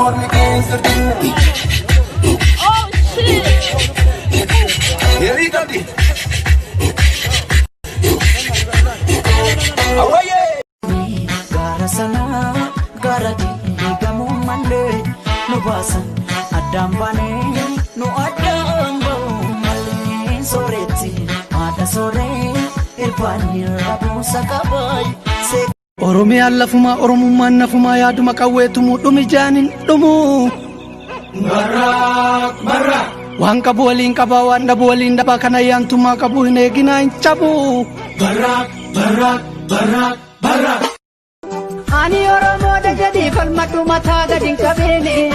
Oh shit! Here we go. Away! Gara sana, gara di kamu mande, no basa, adam bane, no adam bau male, soreti, ada sore, irfani rabu sakabai. Oromia lafuma, oromumman nafuma ya duma kawetumu, dumi janin dumu. Barak, barak. Wang kabualing kabawan da bualin da bakanayan tuma kabuhin ginain cabu. Barak, barak, barak, barak. Ani oromo da jadi falmatu mata gading kabini.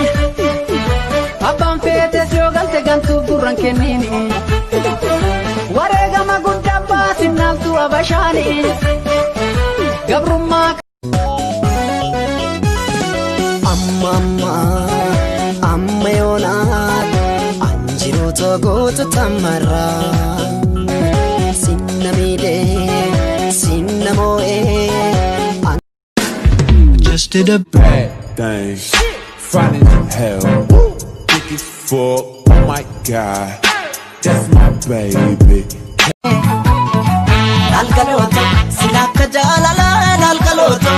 Abang fete jogal tegantu gurang kenini. Warega magunda basin naltu abashani. Gabruma amma yonat anjiro togoto tamara sinnamide sinnamoe Just did a bad thing, finding hell, thick as fuck, oh my god, that's my baby. Alkaloto, sinaka jalala, alkaloto,